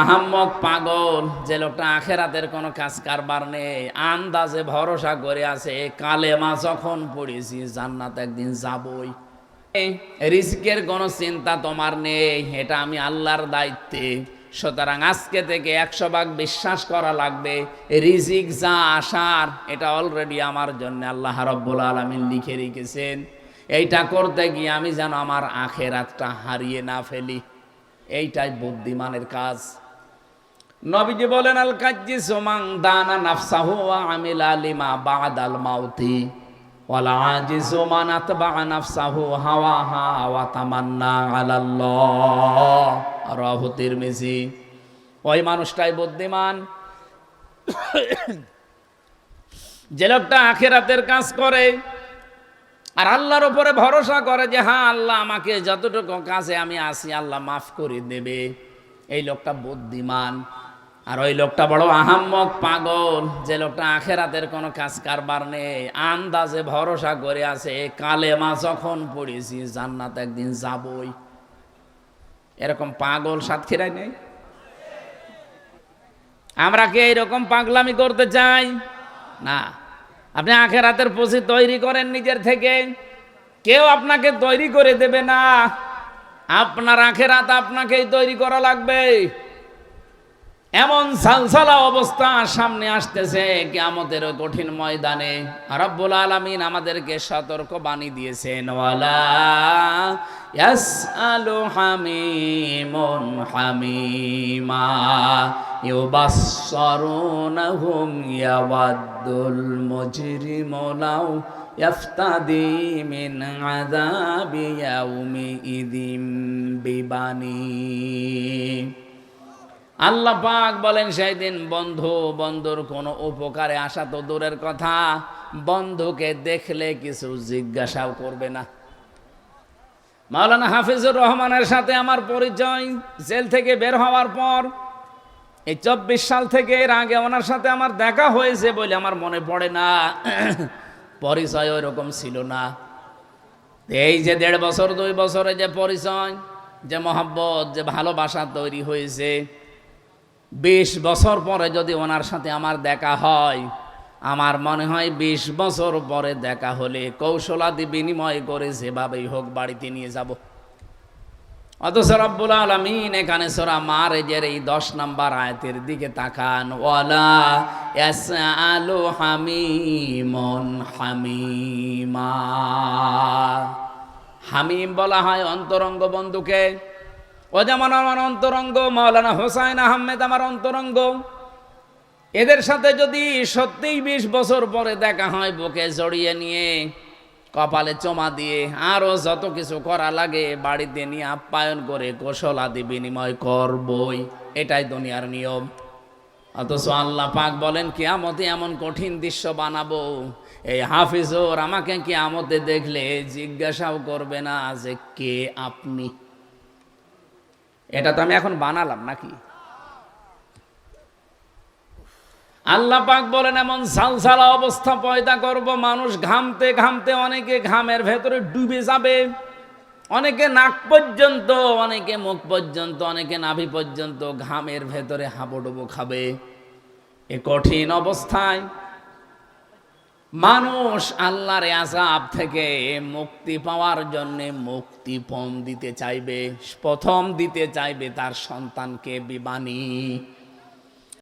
আহাম্মক পাগল যে লোকটা আখেরাতের কোনো কাজ কারবার নেই, আন্দাজে ভরসা করে আছে কালেমা যখন পড়েছি জান্নাত একদিন যাবই, রিজিকের কোনো চিন্তা তোমার নেই, এটা আমি আল্লাহর দায়িত্বে। সুতরাং আজকে থেকে 100 ভাগ বিশ্বাস করা লাগবে রিজিক যা আসার এটা অলরেডি আমার জন্য আল্লাহ রাব্বুল আলামিন লিখে রেখেছেন। এইটা করতে গিয়ে আমি যেন আমার আখেরাতটা হারিয়ে না ফেলি, এইটাই বুদ্ধিমানের কাজ। নবীজি বলেন, আল কাজ্জিসু মান দানা নাফসাহু ওয়া আমিলা লিমা বাদাল মাউতি ওয়াল আজিজু মান আতবা নাফসাহু হাওয়াহা ওয়া তামান্না আলাল্লাহ, রাহু তিরমিজি। ওই মানুষটাই বুদ্ধিমান যে লোকটা আখিরাতের কাজ করে আর আল্লাহর উপরে ভরসা করে যে হ্যাঁ আল্লাহ আমাকে যতটুকু কাজে আমি আসি আল্লাহ মাফ করে দেবে, এই লোকটা বুদ্ধিমান। আর ওই লোকটা বড় আহাম্মক পাগল যে লোকটা আখেরাতের কোনো কাজ কারবার নেই, আন্দাজে ভরসা করে আছে কালেমা যখন পড়েছি জান্নাত একদিন যাবই। এরকম পাগল সাতক্ষীরায় নেই? আমরা কি এইরকম পাগলামি করতে চাই? না। আপনি আখেরাতের পুঁজি তৈরি করেন নিজের থেকে, কেউ আপনাকে তৈরি করে দেবে না, আপনার আখেরাত আপনাকেই তৈরি করা লাগবে। এমন সালসালা অবস্থা সামনে আসতেছে কিয়ামতের কঠিন ময়দানে, রব্বুল আলামিন আমাদেরকে সতর্ক বাণী দিয়েছেন, ওয়ালা ইয়াসআলু হামিমুন হামিমা ইউবাসসারুনহুম ইয়াওয়াদ্দুল মুজরিমু লাউ ইয়াফতাদি মিন আযাবি ইয়াউমিইযিম বিবানি। আল্লাহ পাক বলেন সেই দিন বন্ধুর কোনো উপকারে আসা তো দূরের কথা, বন্ধুকে দেখলে কিছু জিজ্ঞাসাও করবে না। মাওলানা হাফিজুর রহমানের সাথে আমার পরিচয় জেল থেকে বের হওয়ার পর, এই 24 সাল থেকে, এর আগে ওনার সাথে আমার দেখা হয়েছে বলে আমার মনে পড়ে না, পরিচয় ওই রকম ছিল না। এই যে 1.5 বছর 2 বছরে যে পরিচয়, যে মহব্বত, যে ভালোবাসা তৈরি হয়েছে, 20 বছর পরে যদি ওনার সাথে আমার দেখা হয়, আমার মনে হয় 20 বছর পরে দেখা হলে কৌশলাদি বিনিময় করে যেভাবেই হোক বাড়িতে নিয়ে যাব। অথচ রব্বুল আলামিন এখানে সূরা মারেজের এই 10 নম্বর আয়াতের দিকে তাকান, ওয়ালা ইয়াসআলু হামিমুন হামিমা। হামিম বলা হয় অন্তরঙ্গ বন্ধুকে। ও যেমন আমার অন্তরঙ্গ মাওলানা হোসাইন আহমেদ আমার অন্তরঙ্গ, এদের সাথে যদি সত্যিই 20 বছর পরে দেখা হয়, বুকে জড়িয়ে নিয়ে, কপালে চুমা দিয়ে, আরো যত কিছু করা লাগে বাড়িতে নিয়ে আপ্যায়ন করে কৌশলাদি বিনিময় করবই, এটাই দুনিয়ার নিয়ম। অথচ আল্লাহ পাক বলেন কিয়ামতে এমন কঠিন দৃশ্য বানাবো, এই হাফিজুর আমাকে কিয়ামতে দেখলে জিজ্ঞাসাও করবে না যে কে আপনি। এটা তো আমি এখন বানালাম নাকি? আল্লাহ পাক বলেন এমন সালসালা অবস্থা পয়দা করব, মানুষ ঘামতে ঘামতে অনেকে ঘামের ভেতরে ডুবে যাবে, অনেকে নাক পর্যন্ত, অনেকে মুখ পর্যন্ত, অনেকে নাভি পর্যন্ত ঘামের ভেতরে হাবুডুবু খাবে। এ কঠিন অবস্থায় মানুষ আল্লাহর আযাব থেকে মুক্তি পাওয়ার জন্য মুক্তিপণ দিতে চাইবে, প্রথম দিতে চাইবে তার সন্তানকে বিবানি।